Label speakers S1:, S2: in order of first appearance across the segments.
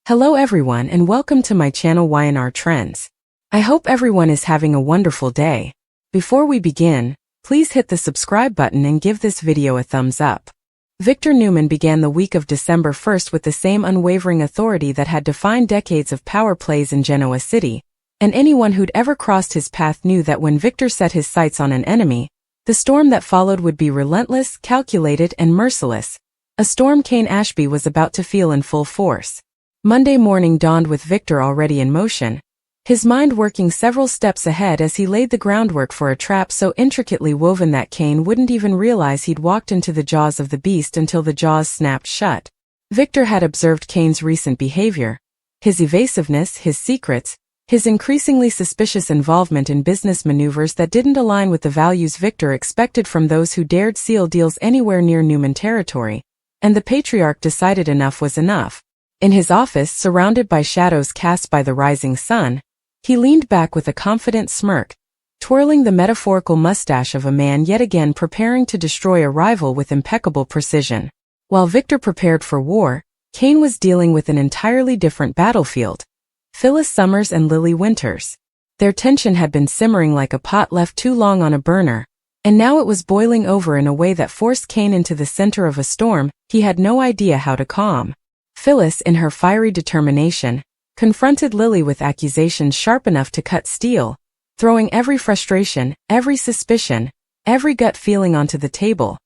S1: Hello everyone and welcome to my channel Y&R Trends. I hope everyone is having a wonderful day. Before we begin, please hit the subscribe button and give this video a thumbs up. Victor Newman began the week of December 1st with the same unwavering authority that had defined decades of power plays in Genoa City, and anyone who'd ever crossed his path knew that when Victor set his sights on an enemy, the storm that followed would be relentless, calculated, and merciless. A storm Kane Ashby was about to feel in full force. Monday morning dawned with Victor already in motion, his mind working several steps ahead as he laid the groundwork for a trap so intricately woven that Kane wouldn't even realize he'd walked into the jaws of the beast until the jaws snapped shut. Victor had observed Kane's recent behavior, his evasiveness, his secrets, his increasingly suspicious involvement in business maneuvers that didn't align with the values Victor expected from those who dared seal deals anywhere near Newman territory, and the patriarch decided enough was enough. In his office, surrounded by shadows cast by the rising sun, he leaned back with a confident smirk, twirling the metaphorical mustache of a man yet again preparing to destroy a rival with impeccable precision. While Victor prepared for war, Kane was dealing with an entirely different battlefield. Phyllis summers and Lily winters. Their tension had been simmering like a pot left too long on a burner, and now it was boiling over in a way that forced Kane into the center of a storm he had no idea how to calm. Phyllis, in her fiery determination, confronted Lily with accusations sharp enough to cut steel, throwing every frustration, every suspicion, every gut feeling onto the table.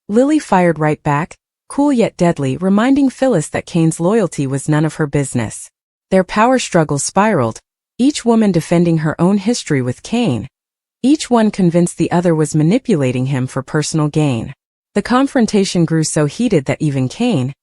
S1: Lily fired right back, cool yet deadly, reminding Phyllis that Kane's loyalty was none of her business. Their power struggle spiraled, each woman defending her own history with Kane, each one convinced the other was manipulating him for personal gain. The confrontation grew so heated that even Kane,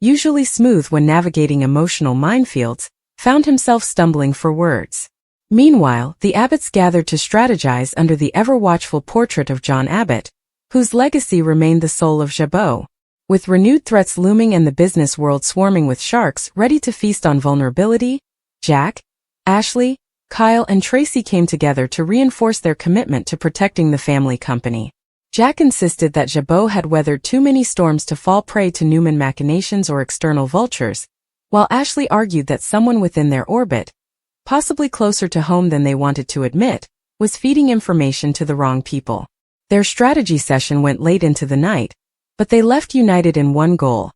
S1: usually smooth when navigating emotional minefields, found himself stumbling for words. Meanwhile, the Abbotts gathered to strategize under the ever-watchful portrait of John Abbott, whose legacy remained the soul of JABOT. With renewed threats looming and the business world swarming with sharks ready to feast on vulnerability, Jack, Ashley, Kyle, and Tracy came together to reinforce their commitment to protecting the family company. Jack insisted that JABOT had weathered too many storms to fall prey to Newman machinations or external vultures, while Ashley argued that someone within their orbit, possibly closer to home than they wanted to admit, was feeding information to the wrong people. Their strategy session went late into the night, but they left united in one goal: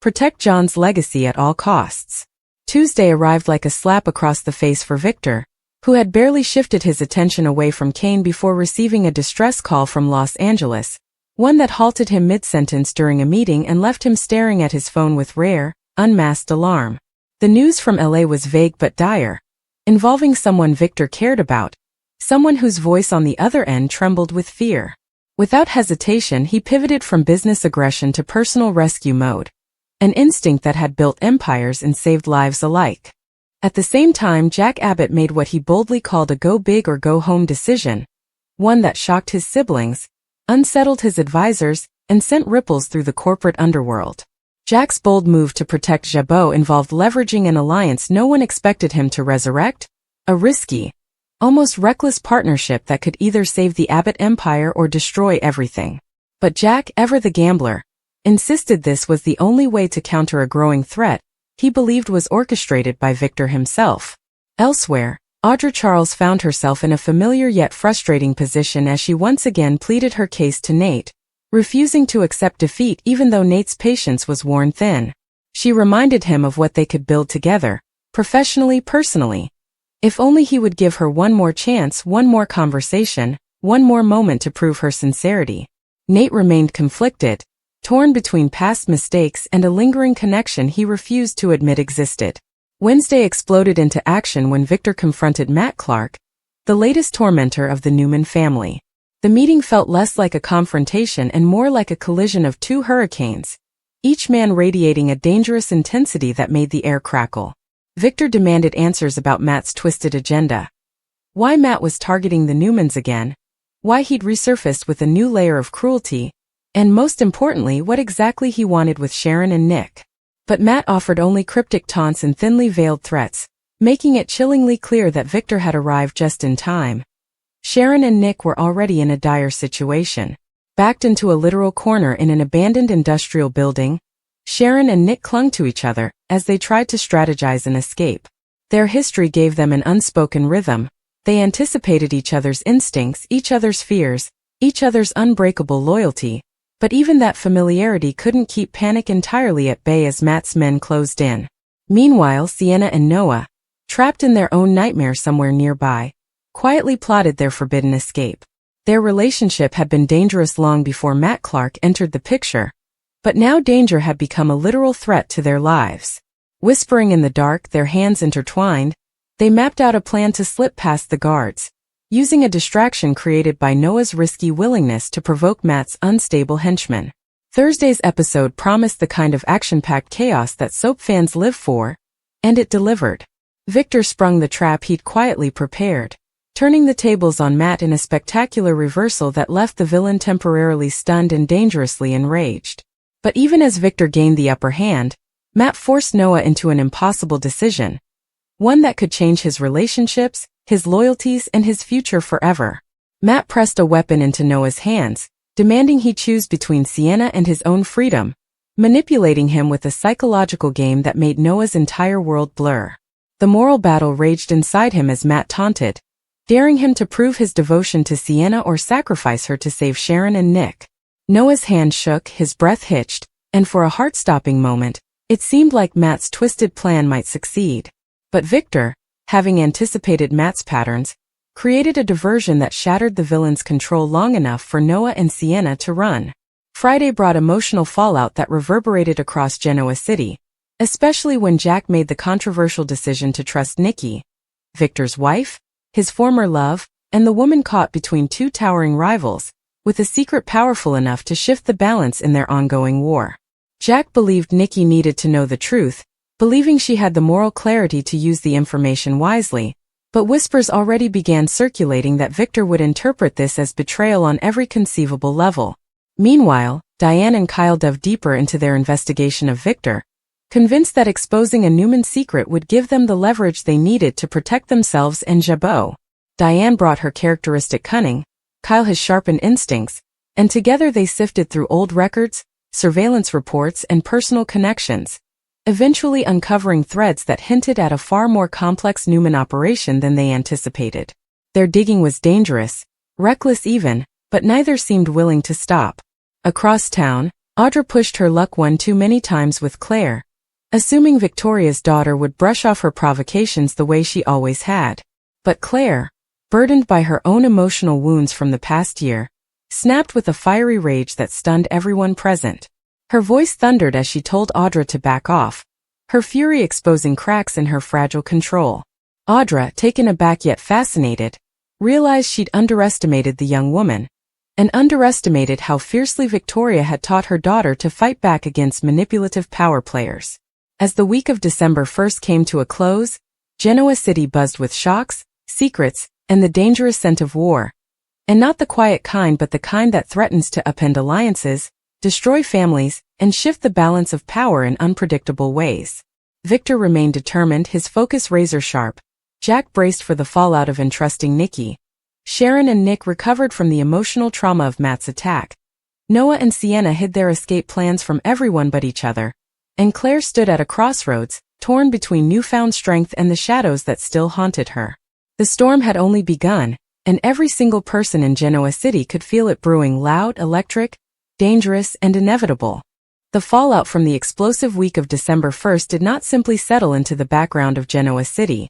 S1: protect John's legacy at all costs. Tuesday arrived like a slap across the face for Victor, who had barely shifted his attention away from Kane before receiving a distress call from Los Angeles, one that halted him mid-sentence during a meeting and left him staring at his phone with rare, unmasked alarm. The news from LA was vague but dire, involving someone Victor cared about, someone whose voice on the other end trembled with fear. Without hesitation, he pivoted from business aggression to personal rescue mode, an instinct that had built empires and saved lives alike. At the same time, Jack Abbott made what he boldly called a go big or go home decision, one that shocked his siblings, unsettled his advisors, and sent ripples through the corporate underworld. Jack's bold move to protect JABOT involved leveraging an alliance no one expected him to resurrect, a risky, almost reckless partnership that could either save the Abbott empire or destroy everything. But Jack, ever the gambler, insisted this was the only way to counter a growing threat he believed was orchestrated by Victor himself. Elsewhere, Audra Charles found herself in a familiar yet frustrating position as she once again pleaded her case to Nate, refusing to accept defeat even though Nate's patience was worn thin. She reminded him of what they could build together, professionally, personally. If only he would give her one more chance, one more conversation, one more moment to prove her sincerity. Nate remained conflicted, torn between past mistakes and a lingering connection he refused to admit existed. Wednesday exploded into action when Victor confronted Matt Clark, the latest tormentor of the Newman family. The meeting felt less like a confrontation and more like a collision of two hurricanes, each man radiating a dangerous intensity that made the air crackle. Victor demanded answers about Matt's twisted agenda. Why Matt was targeting the Newmans again, why he'd resurfaced with a new layer of cruelty, and most importantly, what exactly he wanted with Sharon and Nick. But Matt offered only cryptic taunts and thinly veiled threats, making it chillingly clear that Victor had arrived just in time. Sharon and Nick were already in a dire situation. Backed into a literal corner in an abandoned industrial building, Sharon and Nick clung to each other as they tried to strategize and escape. Their history gave them an unspoken rhythm. They anticipated each other's instincts, each other's fears, each other's unbreakable loyalty. But even that familiarity couldn't keep panic entirely at bay as Matt's men closed in. Meanwhile, Sienna and Noah, trapped in their own nightmare somewhere nearby, quietly plotted their forbidden escape. Their relationship had been dangerous long before Matt Clark entered the picture, but now danger had become a literal threat to their lives. Whispering in the dark, their hands intertwined, they mapped out a plan to slip past the guards, using a distraction created by Noah's risky willingness to provoke Matt's unstable henchmen. Thursday's episode promised the kind of action-packed chaos that soap fans live for, and it delivered. Victor sprung the trap he'd quietly prepared, turning the tables on Matt in a spectacular reversal that left the villain temporarily stunned and dangerously enraged. But even as Victor gained the upper hand, Matt forced Noah into an impossible decision, one that could change his relationships, his loyalties, and his future forever. Matt pressed a weapon into Noah's hands, demanding he choose between Sienna and his own freedom, manipulating him with a psychological game that made Noah's entire world blur. The moral battle raged inside him as Matt taunted, daring him to prove his devotion to Sienna or sacrifice her to save Sharon and Nick. Noah's hand shook, his breath hitched, and for a heart-stopping moment, it seemed like Matt's twisted plan might succeed. But Victor, having anticipated Matt's patterns, created a diversion that shattered the villain's control long enough for Noah and Sienna to run. Friday brought emotional fallout that reverberated across Genoa City, especially when Jack made the controversial decision to trust Nikki, Victor's wife, his former love, and the woman caught between two towering rivals, with a secret powerful enough to shift the balance in their ongoing war. Jack believed Nikki needed to know the truth, believing she had the moral clarity to use the information wisely, but whispers already began circulating that Victor would interpret this as betrayal on every conceivable level. Meanwhile, Diane and Kyle dove deeper into their investigation of Victor, convinced that exposing a Newman secret would give them the leverage they needed to protect themselves and JABOT. Diane brought her characteristic cunning, Kyle his sharpened instincts, and together they sifted through old records, surveillance reports, and personal connections, eventually uncovering threads that hinted at a far more complex Newman operation than they anticipated. Their digging was dangerous, reckless even, but neither seemed willing to stop. Across town, Audra pushed her luck one too many times with Claire, assuming Victoria's daughter would brush off her provocations the way she always had. But Claire, burdened by her own emotional wounds from the past year, snapped with a fiery rage that stunned everyone present. Her voice thundered as she told Audra to back off, her fury exposing cracks in her fragile control. Audra, taken aback yet fascinated, realized she'd underestimated the young woman, and underestimated how fiercely Victoria had taught her daughter to fight back against manipulative power players. As the week of December 1st came to a close, Genoa City buzzed with shocks, secrets, and the dangerous scent of war. And not the quiet kind, but the kind that threatens to upend alliances, destroy families, and shift the balance of power in unpredictable ways. Victor remained determined, his focus razor-sharp. Jack braced for the fallout of entrusting Nikki. Sharon and Nick recovered from the emotional trauma of Matt's attack. Noah and Sienna hid their escape plans from everyone but each other, and Claire stood at a crossroads, torn between newfound strength and the shadows that still haunted her. The storm had only begun, and every single person in Genoa City could feel it brewing, loud, electric, dangerous, and inevitable. The fallout from the explosive week of December 1st did not simply settle into the background of Genoa City.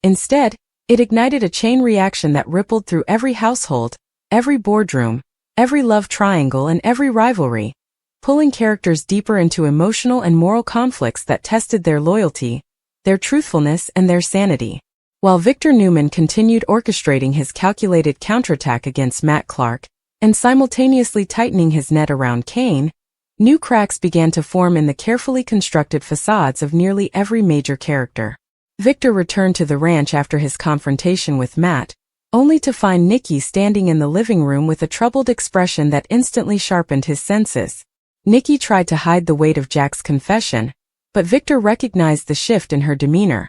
S1: Instead, it ignited a chain reaction that rippled through every household, every boardroom, every love triangle, and every rivalry, pulling characters deeper into emotional and moral conflicts that tested their loyalty, their truthfulness, and their sanity. While Victor Newman continued orchestrating his calculated counterattack against Matt Clark, and simultaneously tightening his net around Kane, new cracks began to form in the carefully constructed facades of nearly every major character. Victor returned to the ranch after his confrontation with Matt, only to find Nikki standing in the living room with a troubled expression that instantly sharpened his senses. Nikki tried to hide the weight of Jack's confession, but Victor recognized the shift in her demeanor.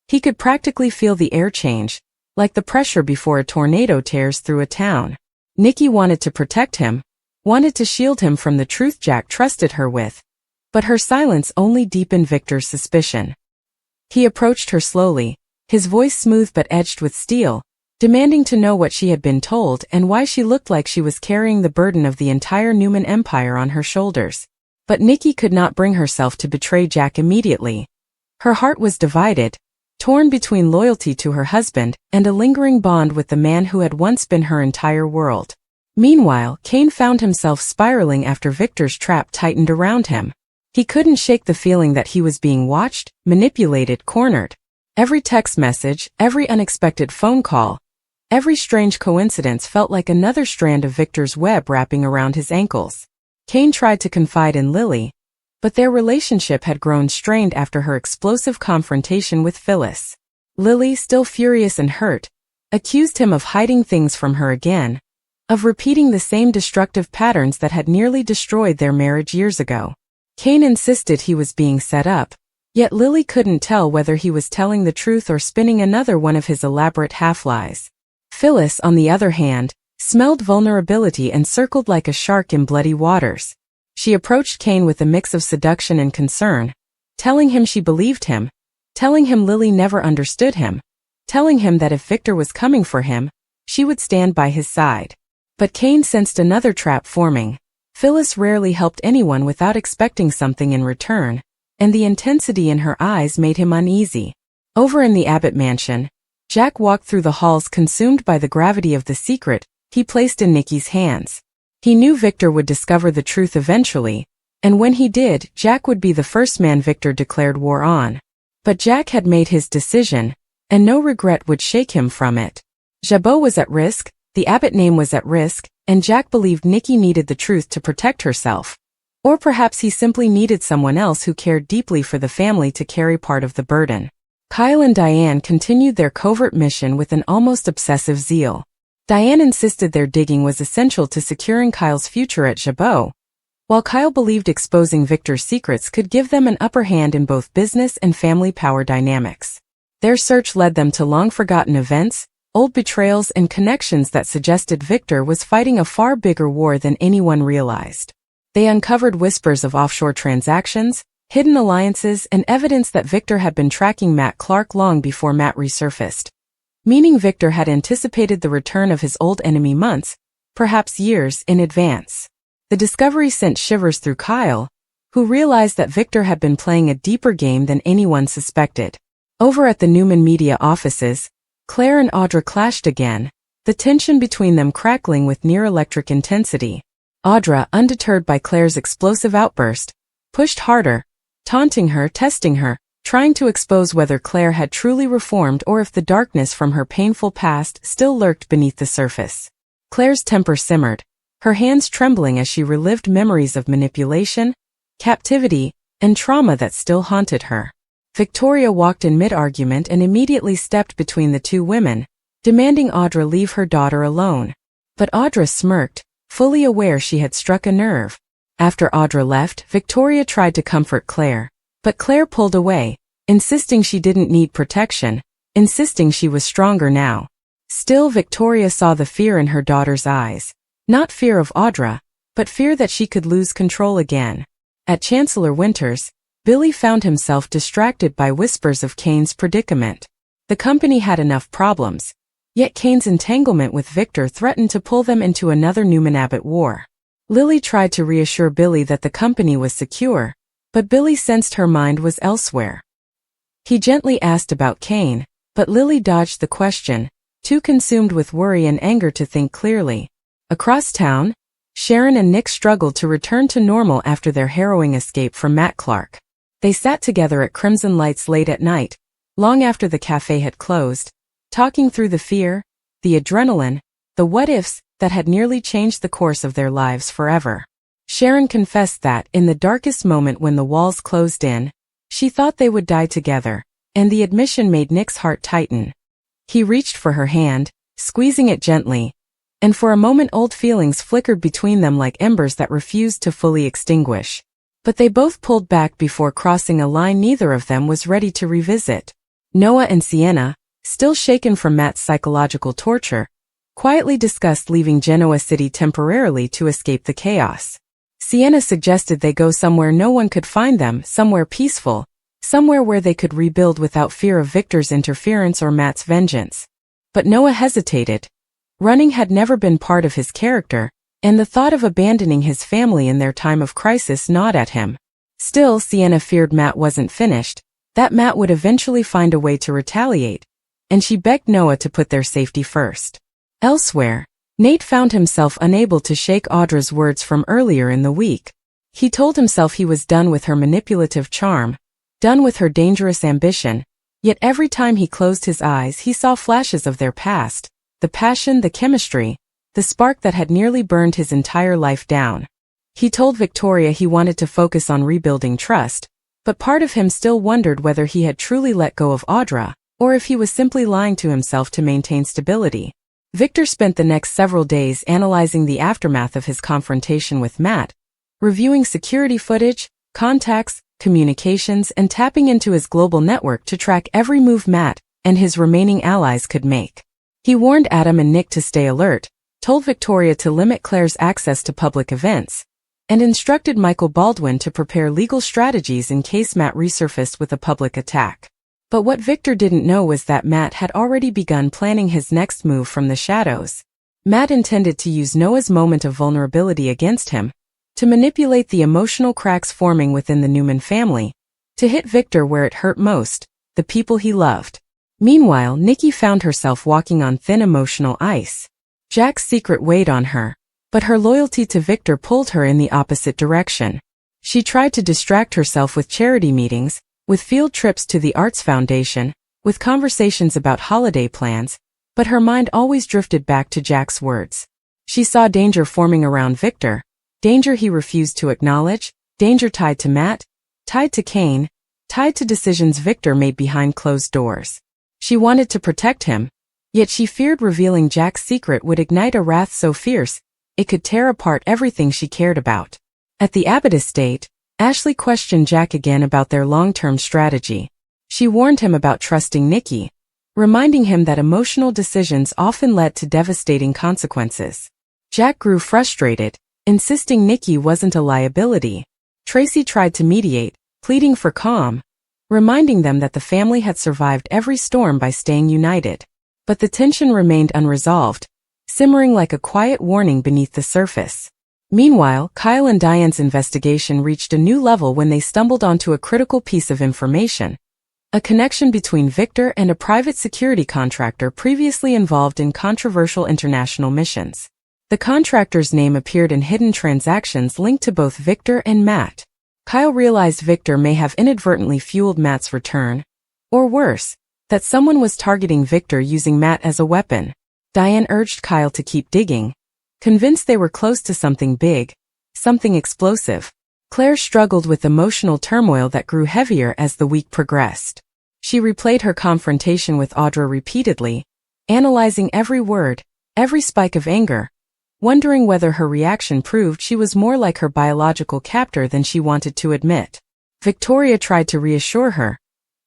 S1: He could practically feel the air change, like the pressure before a tornado tears through a town. Nikki wanted to protect him, wanted to shield him from the truth Jack trusted her with, But her silence only deepened Victor's suspicion. He approached her slowly, his voice smooth but edged with steel, demanding to know what she had been told and why she looked like she was carrying the burden of the entire Newman Empire on her shoulders. But Nikki could not bring herself to betray Jack immediately. Her heart was divided, torn between loyalty to her husband and a lingering bond with the man who had once been her entire world. Meanwhile, Kane found himself spiraling after Victor's trap tightened around him. He couldn't shake the feeling that he was being watched, manipulated, cornered. Every text message, every unexpected phone call, every strange coincidence felt like another strand of Victor's web wrapping around his ankles. Kane tried to confide in Lily, but their relationship had grown strained after her explosive confrontation with Phyllis. Lily, still furious and hurt, accused him of hiding things from her again, of repeating the same destructive patterns that had nearly destroyed their marriage years ago. Kane insisted he was being set up, yet Lily couldn't tell whether he was telling the truth or spinning another one of his elaborate half-lies. Phyllis, on the other hand, smelled vulnerability and circled like a shark in bloody waters. She approached Kane with a mix of seduction and concern, telling him she believed him, telling him Lily never understood him, telling him that if Victor was coming for him, she would stand by his side. But Kane sensed another trap forming. Phyllis rarely helped anyone without expecting something in return, and the intensity in her eyes made him uneasy. Over in the Abbott mansion, Jack walked through the halls consumed by the gravity of the secret he placed in Nikki's hands. He knew Victor would discover the truth eventually, and when he did, Jack would be the first man Victor declared war on. But Jack had made his decision, and no regret would shake him from it. JABOT was at risk, the Abbott name was at risk, and Jack believed Nikki needed the truth to protect herself. Or perhaps he simply needed someone else who cared deeply for the family to carry part of the burden. Kyle and Diane continued their covert mission with an almost obsessive zeal. Diane insisted their digging was essential to securing Kyle's future at JABOT, while Kyle believed exposing Victor's secrets could give them an upper hand in both business and family power dynamics. Their search led them to long-forgotten events, old betrayals and connections that suggested Victor was fighting a far bigger war than anyone realized. They uncovered whispers of offshore transactions, hidden alliances, and evidence that Victor had been tracking Matt Clark long before Matt resurfaced. Meaning Victor had anticipated the return of his old enemy months, perhaps years, in advance. The discovery sent shivers through Kyle, who realized that Victor had been playing a deeper game than anyone suspected. Over at the Newman media offices, Claire and Audra clashed again, the tension between them crackling with near-electric intensity. Audra, undeterred by Claire's explosive outburst, pushed harder, taunting her, testing her, trying to expose whether Claire had truly reformed or if the darkness from her painful past still lurked beneath the surface. Claire's temper simmered, her hands trembling as she relived memories of manipulation, captivity, and trauma that still haunted her. Victoria walked in mid-argument and immediately stepped between the two women, demanding Audra leave her daughter alone. But Audra smirked, fully aware she had struck a nerve. After Audra left, Victoria tried to comfort Claire, but Claire pulled away, insisting she didn't need protection, insisting she was stronger now. Still, Victoria saw the fear in her daughter's eyes. Not fear of Audra, but fear that she could lose control again. At Chancellor Winters, Billy found himself distracted by whispers of Kane's predicament. The company had enough problems, yet Kane's entanglement with Victor threatened to pull them into another Newman-Abbott war. Lily tried to reassure Billy that the company was secure, but Billy sensed her mind was elsewhere. He gently asked about Kane, but Lily dodged the question, too consumed with worry and anger to think clearly. Across town, Sharon and Nick struggled to return to normal after their harrowing escape from Matt Clark. They sat together at Crimson Lights late at night, long after the cafe had closed, talking through the fear, the adrenaline, the what-ifs that had nearly changed the course of their lives forever. Sharon confessed that, in the darkest moment when the walls closed in, she thought they would die together, and the admission made Nick's heart tighten. He reached for her hand, squeezing it gently, and for a moment old feelings flickered between them like embers that refused to fully extinguish. But they both pulled back before crossing a line neither of them was ready to revisit. Noah and Sienna, still shaken from Matt's psychological torture, quietly discussed leaving Genoa City temporarily to escape the chaos. Sienna suggested they go somewhere no one could find them, somewhere peaceful, somewhere where they could rebuild without fear of Victor's interference or Matt's vengeance. But Noah hesitated. Running had never been part of his character, and the thought of abandoning his family in their time of crisis gnawed at him. Still, Sienna feared Matt wasn't finished, that Matt would eventually find a way to retaliate, and she begged Noah to put their safety first. Elsewhere, Nate found himself unable to shake Audra's words from earlier in the week. He told himself he was done with her manipulative charm, done with her dangerous ambition, yet every time he closed his eyes he saw flashes of their past, the passion, the chemistry, the spark that had nearly burned his entire life down. He told Victoria he wanted to focus on rebuilding trust, but part of him still wondered whether he had truly let go of Audra, or if he was simply lying to himself to maintain stability. Victor spent the next several days analyzing the aftermath of his confrontation with Matt, reviewing security footage, contacts, communications, and tapping into his global network to track every move Matt and his remaining allies could make. He warned Adam and Nick to stay alert, told Victoria to limit Claire's access to public events, and instructed Michael Baldwin to prepare legal strategies in case Matt resurfaced with a public attack. But what Victor didn't know was that Matt had already begun planning his next move from the shadows. Matt intended to use Noah's moment of vulnerability against him, to manipulate the emotional cracks forming within the Newman family, to hit Victor where it hurt most, the people he loved. Meanwhile, Nikki found herself walking on thin emotional ice. Jack's secret weighed on her, but her loyalty to Victor pulled her in the opposite direction. She tried to distract herself with charity meetings, with field trips to the Arts Foundation, with conversations about holiday plans, but her mind always drifted back to Jack's words. She saw danger forming around Victor, danger he refused to acknowledge, danger tied to Matt, tied to Kane, tied to decisions Victor made behind closed doors. She wanted to protect him, yet she feared revealing Jack's secret would ignite a wrath so fierce, it could tear apart everything she cared about. At the Abbott estate, Ashley questioned Jack again about their long-term strategy. She warned him about trusting Nikki, reminding him that emotional decisions often led to devastating consequences. Jack grew frustrated, insisting Nikki wasn't a liability. Tracy tried to mediate, pleading for calm, reminding them that the family had survived every storm by staying united. But the tension remained unresolved, simmering like a quiet warning beneath the surface. Meanwhile, Kyle and Diane's investigation reached a new level when they stumbled onto a critical piece of information. A connection between Victor and a private security contractor previously involved in controversial international missions. The contractor's name appeared in hidden transactions linked to both Victor and Matt. Kyle realized Victor may have inadvertently fueled Matt's return, or worse, that someone was targeting Victor using Matt as a weapon. Diane urged Kyle to keep digging, convinced they were close to something big, something explosive. Claire struggled with emotional turmoil that grew heavier as the week progressed. She replayed her confrontation with Audra repeatedly, analyzing every word, every spike of anger, wondering whether her reaction proved she was more like her biological captor than she wanted to admit. Victoria tried to reassure her,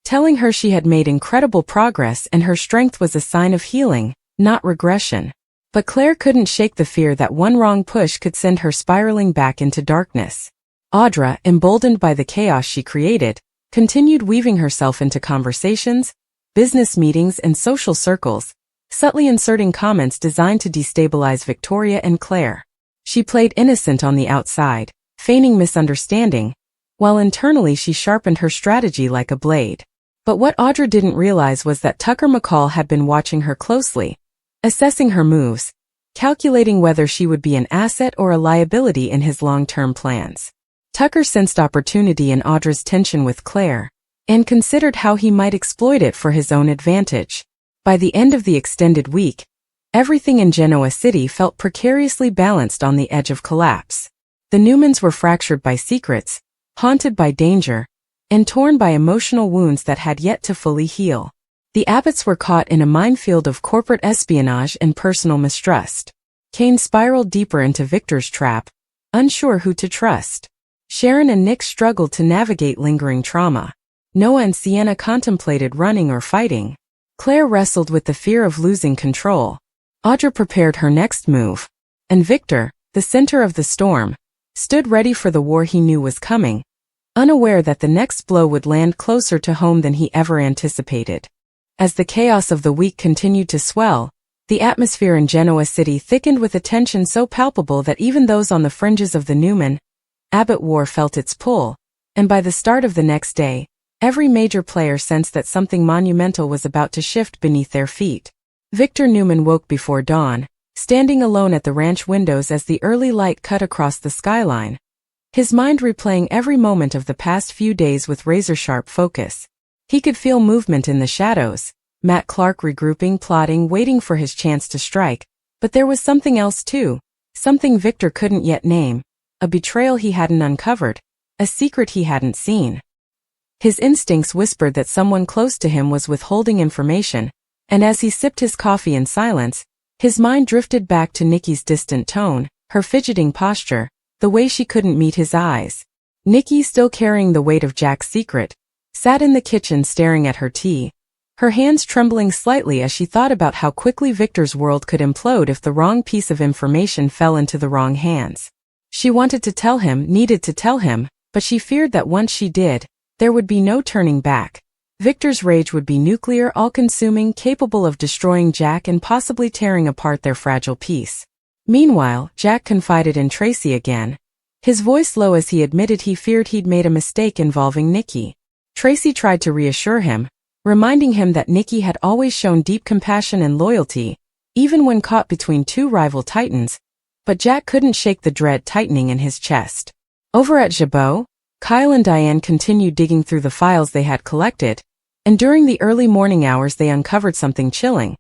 S1: telling her she had made incredible progress and her strength was a sign of healing, not regression. But Claire couldn't shake the fear that one wrong push could send her spiraling back into darkness. Audra, emboldened by the chaos she created, continued weaving herself into conversations, business meetings, and social circles, subtly inserting comments designed to destabilize Victoria and Claire. She played innocent on the outside, feigning misunderstanding, while internally she sharpened her strategy like a blade. But what Audra didn't realize was that Tucker McCall had been watching her closely, assessing her moves, calculating whether she would be an asset or a liability in his long-term plans. Tucker sensed opportunity in Audra's tension with Claire, and considered how he might exploit it for his own advantage. By the end of the extended week, everything in Genoa City felt precariously balanced on the edge of collapse. The Newmans were fractured by secrets, haunted by danger, and torn by emotional wounds that had yet to fully heal. The Abbotts were caught in a minefield of corporate espionage and personal mistrust. Kane spiraled deeper into Victor's trap, unsure who to trust. Sharon and Nick struggled to navigate lingering trauma. Noah and Sienna contemplated running or fighting. Claire wrestled with the fear of losing control. Audra prepared her next move. And Victor, the center of the storm, stood ready for the war he knew was coming, unaware that the next blow would land closer to home than he ever anticipated. As the chaos of the week continued to swell, the atmosphere in Genoa City thickened with a tension so palpable that even those on the fringes of the Newman-Abbott war felt its pull, and by the start of the next day, every major player sensed that something monumental was about to shift beneath their feet. Victor Newman woke before dawn, standing alone at the ranch windows as the early light cut across the skyline, his mind replaying every moment of the past few days with razor-sharp focus. He could feel movement in the shadows, Matt Clark regrouping, plotting, waiting for his chance to strike, but there was something else too, something Victor couldn't yet name, a betrayal he hadn't uncovered, a secret he hadn't seen. His instincts whispered that someone close to him was withholding information, and as he sipped his coffee in silence, his mind drifted back to Nikki's distant tone, her fidgeting posture, the way she couldn't meet his eyes. Nikki, still carrying the weight of Jack's secret, sat in the kitchen staring at her tea, her hands trembling slightly as she thought about how quickly Victor's world could implode if the wrong piece of information fell into the wrong hands. She wanted to tell him, needed to tell him, but she feared that once she did, there would be no turning back. Victor's rage would be nuclear, all-consuming, capable of destroying Jack and possibly tearing apart their fragile peace. Meanwhile, Jack confided in Tracy again, his voice low as he admitted he feared he'd made a mistake involving Nikki. Tracy tried to reassure him, reminding him that Nikki had always shown deep compassion and loyalty, even when caught between two rival titans, but Jack couldn't shake the dread tightening in his chest. Over at JABOT, Kyle and Diane continued digging through the files they had collected, and during the early morning hours they uncovered something chilling.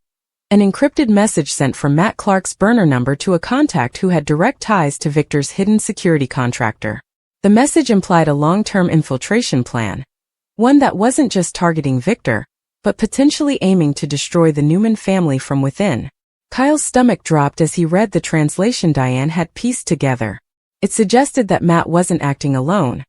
S1: An encrypted message sent from Matt Clark's burner number to a contact who had direct ties to Victor's hidden security contractor. The message implied a long-term infiltration plan, one that wasn't just targeting Victor, but potentially aiming to destroy the Newman family from within. Kyle's stomach dropped as he read the translation Diane had pieced together. It suggested that Matt wasn't acting alone.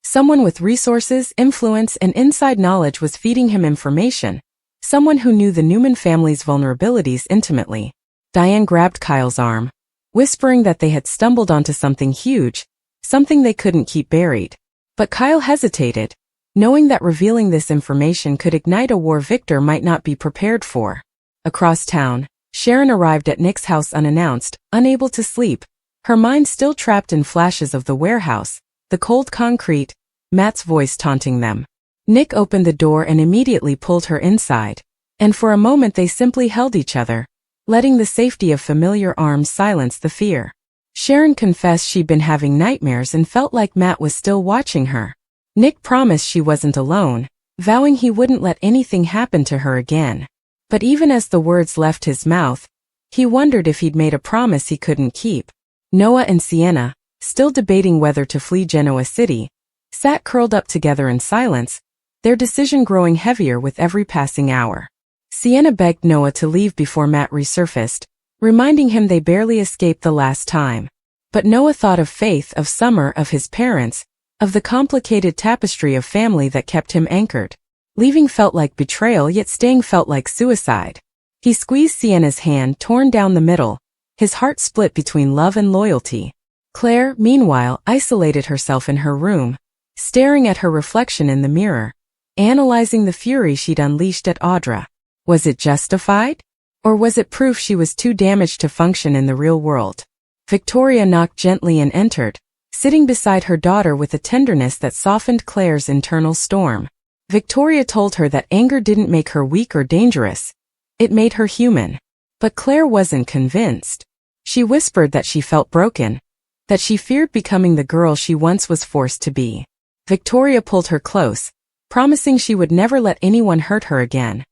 S1: Someone with resources, influence, and inside knowledge was feeding him information, someone who knew the Newman family's vulnerabilities intimately. Diane grabbed Kyle's arm, whispering that they had stumbled onto something huge, something they couldn't keep buried. But Kyle hesitated, knowing that revealing this information could ignite a war Victor might not be prepared for. Across town, Sharon arrived at Nick's house unannounced, unable to sleep, her mind still trapped in flashes of the warehouse, the cold concrete, Matt's voice taunting them. Nick opened the door and immediately pulled her inside, and for a moment they simply held each other, letting the safety of familiar arms silence the fear. Sharon confessed she'd been having nightmares and felt like Matt was still watching her. Nick promised she wasn't alone, vowing he wouldn't let anything happen to her again. But even as the words left his mouth, he wondered if he'd made a promise he couldn't keep. Noah and Sienna, still debating whether to flee Genoa City, sat curled up together in silence, their decision growing heavier with every passing hour. Sienna begged Noah to leave before Matt resurfaced, reminding him they barely escaped the last time. But Noah thought of Faith, of Summer, of his parents, of the complicated tapestry of family that kept him anchored. Leaving felt like betrayal, yet staying felt like suicide. He squeezed Sienna's hand, torn down the middle, his heart split between love and loyalty. Claire, meanwhile, isolated herself in her room, staring at her reflection in the mirror, analyzing the fury she'd unleashed at Audra. Was it justified? Or was it proof she was too damaged to function in the real world? Victoria knocked gently and entered, sitting beside her daughter with a tenderness that softened Claire's internal storm. Victoria told her that anger didn't make her weak or dangerous. It made her human. But Claire wasn't convinced. She whispered that she felt broken, that she feared becoming the girl she once was forced to be. Victoria pulled her close, promising she would never let anyone hurt her again.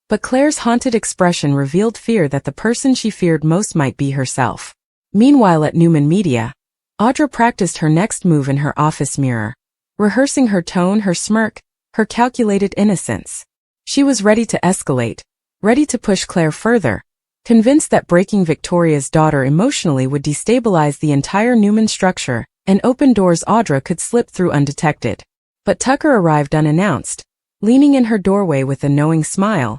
S1: But Claire's haunted expression revealed fear that the person she feared most might be herself. Meanwhile at Newman Media, Audra practiced her next move in her office mirror, rehearsing her tone, her smirk, her calculated innocence. She was ready to escalate, ready to push Claire further, convinced that breaking Victoria's daughter emotionally would destabilize the entire Newman structure and open doors Audra could slip through undetected. But Tucker arrived unannounced, leaning in her doorway with a knowing smile,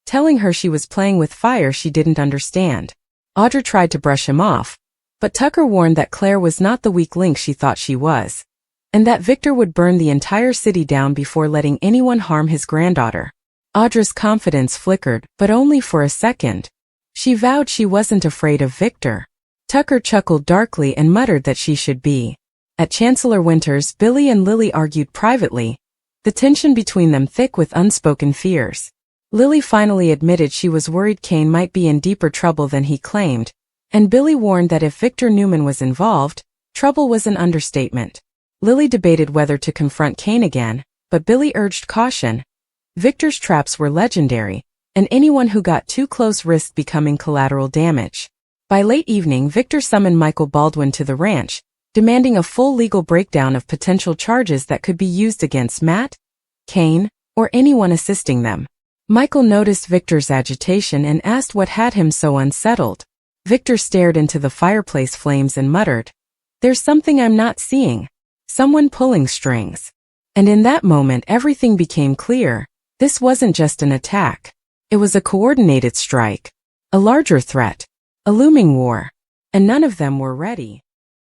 S1: telling her she was playing with fire she didn't understand. Audra tried to brush him off, But Tucker warned that Claire was not the weak link she thought she was, and that Victor would burn the entire city down before letting anyone harm his granddaughter. Audra's confidence flickered, but only for a second. She vowed she wasn't afraid of Victor. Tucker chuckled darkly and muttered that she should be. At Chancellor Winter's, Billy and Lily argued privately, the tension between them thick with unspoken fears. Lily finally admitted she was worried Kane might be in deeper trouble than he claimed, and Billy warned that if Victor Newman was involved, trouble was an understatement. Lily debated whether to confront Kane again, but Billy urged caution. Victor's traps were legendary, and anyone who got too close risked becoming collateral damage. By late evening, Victor summoned Michael Baldwin to the ranch, demanding a full legal breakdown of potential charges that could be used against Matt, Kane, or anyone assisting them. Michael noticed Victor's agitation and asked what had him so unsettled. Victor stared into the fireplace flames and muttered, "There's something I'm not seeing. Someone pulling strings." And in that moment everything became clear. This wasn't just an attack. It was a coordinated strike. A larger threat. A looming war. And none of them were ready.